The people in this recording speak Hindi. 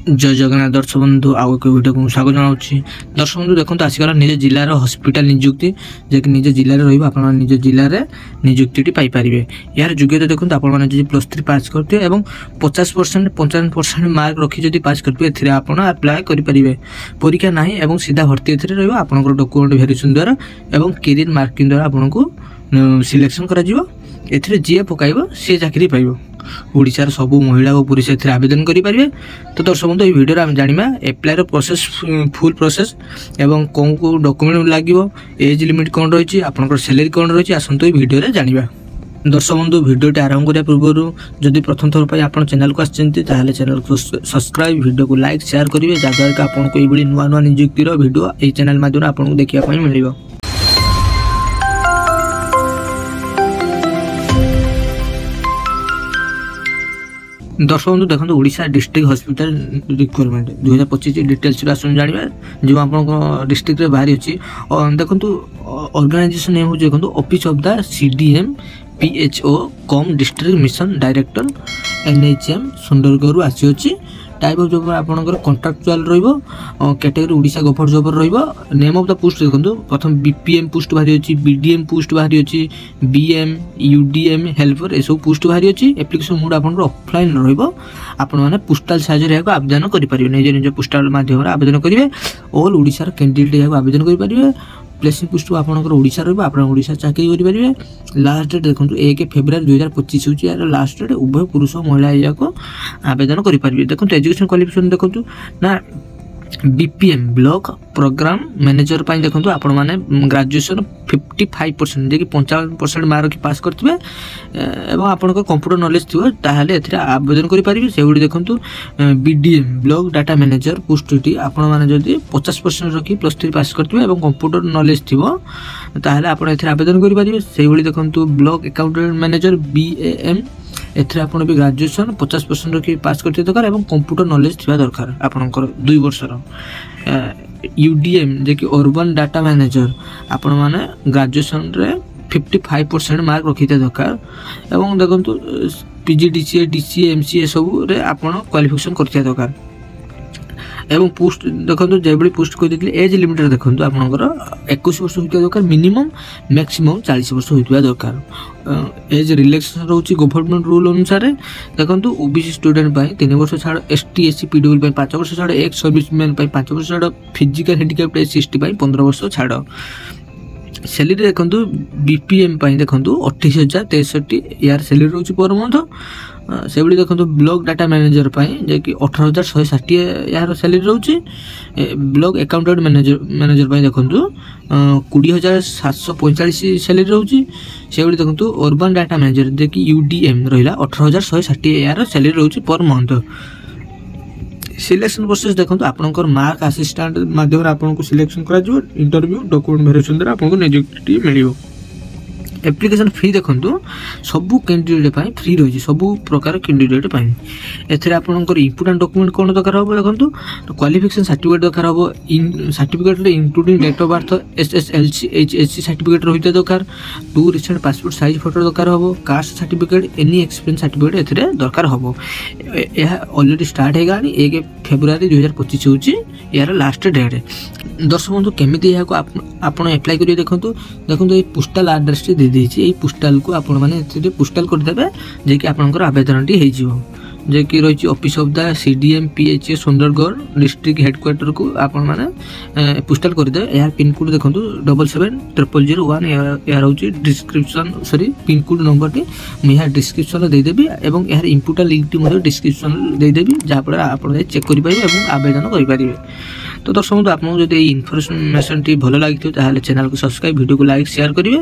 जय जगन्नाथ दर्शक बंधु आउ एक वीडियो को स्वागत जनाऊँगी। दर्शक बंधु देखो आजकल निज जिलार हस्पिटाल निजुक्ति जैक निज जिले में निज जिले में निजुक्ति पाइपर। यार योग्यता देखो आपड़ी +3 पास करते 50% 55% मार्क रखी जब पास करते आप आप्लाय करेंगे। परीक्षा ना और सीधा भर्ती आप डॉक्यूमेंट वेरिफिकेशन द्वारा और कैरियर मार्किंग द्वारा आपको सिलेक्शन कर जी पकाइब सी चाकरी पाइब। ओडिशार सबू महिला और पुरुष ए आवेदन करेंगे। तो दर्शक बंधु ये वीडियो आम जाना एप्लायर प्रोसेस फुल प्रोसेस एवं कौन को डॉक्यूमेंट लगे एज लिमिट कौन रही आपंकर सैलरी कौन रही आसतु ये वीडियो जाना। दर्शक बंधु वीडियोटी आरंभ करने पूर्व जदि प्रथम थर पर आप चैनल को आसते चैनल को सब्सक्राइब वीडियो को लाइक शेयर करेंगे जहाँद्वारा आपको ये नुआ नुआ निजुक्तिर वीडियो ये चैनल माध्यम आपको देखा मिल। दर्शक बंधु देखो Odisha district hospital requirement 2025 details आसन जाना जो आप डिस्ट्रिक्ट बाहरी अच्छी देखो ऑर्गेनाइजेशन नेम हो देखो office of the CDM PHO come district mission director NHM Sundargarh आसी अच्छी। टाइप ऑफ जॉब आपंकर contractual category Odisha government job रही। नेम ऑफ द पोस्ट देखो प्रथम BPM पोस्ट बाहरी अच्छी BDM पोस्ट बाहरी अच्छी BM UDM हेल्पर ये सब पोस्ट बाहरी अच्छी। एप्लिकेशन मोड आप ऑफलाइन रही पोस्टाल साहाय्य आवेदन करेंगे। निज निज पोस्टाल माध्यम आवेदन करेंगे। ऑल ओडिशार कैंडिडेट यहाँ आवेदन करेंगे। प्लेसिंग पोस्ट आपंकर ओडिशा रहा आप ओडिशा चाकरी करेंगे। लास्ट डेट देखो 1 फेब्रुआरी 2025 हूँ यार लास्ट डेट उभय पुरुष महिला यहाँ आवेदन करेंगे। देखो एजुकेशन क्वालिफिकेशन देखो ना BPM ब्लॉक प्रोग्राम मैनेजर देखो आपण मैंने ग्रेजुएशन 55% जे कि 55% मार्क पास करते एवं आपण कंप्यूटर नॉलेज थी ताहले आवेदन करेंगे। से देखो BDM ब्लॉक डाटा मैनेजर पोस्टटी आपण मैंने जदि 50% रखी +3 पास करते कंप्यूटर नॉलेज थी ताहले आपण आवेदन करेंगे। से देखो ब्लॉक अकाउंटेंट मैनेजर BAM एथर भी ग्रेजुएशन 50% रखी पास करते दरकार और कंप्यूटर नॉलेज थी दरकार आपंकर 2 वर्षर। UDM जे कि अर्बन डाटा मैनेजर आपण मैंने ग्रेजुएशन रे 55% मार्क रखी दरकार और देखो PGDCA DCA MCA सब आप क्वालिफिकेशन करते दरकार। एवं पोस्ट देखो जो पोस्ट कर एज लिमिट देखो आपंकर 21 वर्ष होता दरकार मिनिमम मैक्सिमम 40 वर्ष होता दरकार। एज रिलैक्सेशन रोचे गवर्नमेंट रूल अनुसार देखो OBC स्टूडेंट 3 वर्ष छाड़ ST SC PWL 5 वर्ष छाड़ एक्स सर्विसमैन 5 वर्ष छाड़ फिजिकल हैंडिकैप्ड SC ST 15 वर्ष छाड़। सैलरी देखो BPM देखो 28,063 यार सैलरी रोचे पर मंथ। से देखो ब्लॉक डाटा मैनेजर जे कि 18,160 यार सैलरी रोचे। ब्लॉक अकाउंटेंट मैनेजर देखो 20,745 सैलरी रोचे। से देखो अर्बन डाटा मैनेजर जे कि UDM रहा 18,160 यार सैलरी रोचे पर मंथ। सिलेक्शन प्रोसेस देखो आपंकर मार्क असिस्टेंट माध्यम आपको सिलेक्शन कर इंटरव्यू डॉक्यूमेंट वेरिफिकेशन द्वारा आपको नियुक्ति मिल। एप्लिकेशन फी देखो सबू कैंडिडेट फ्री रही सबू प्रकार कैंडिडेट एथेर आपंकर इम्पोर्टेंट डॉक्यूमेंट कौन दरकार हम देखो क्वालिफिकेशन सर्टिफिकेट दरकार हम। Certificate including date of birth SSLC HSC certificate रही दरकार। 2 रिसेंट पासपोर्ट साइज फोटो दरकार हम। Caste certificate any experience certificate एथेर दरकार हम। यह ऑलरेडी स्टार्ट होगा 1 फेब्रुआरी 2025 हूँ यार लास्ट डेट। दर्शक बंधु केमी यहाँ आप एप्लाय करेंगे देखो ये पोस्टाल आड्रेस दी पोस्टाल को आपण मैंने पोस्टाल करदे जे कि आपंकर आवेदन जे कि रही office of the CDM PHO Sundargarh district headquarter को आपण मैंने पोस्टाल करदे। यार पिनकोड देखो 770001 यार हूँ डिस्क्रिप्शन सॉरी पिनकोड नंबर टी मुझे डिस्क्रिप्शन देदेवी और यार इम्पोर्टेंट लिंक टी डिस्क्रिप्शन देदेवी जहाँफल आप चेक करेंगे और आवेदन करेंगे। तो दर्शक आपको जब इनफर्मेशन टी भल लगी चैनल को सब्सक्राइब वीडियो को लाइक शेयर करेंगे।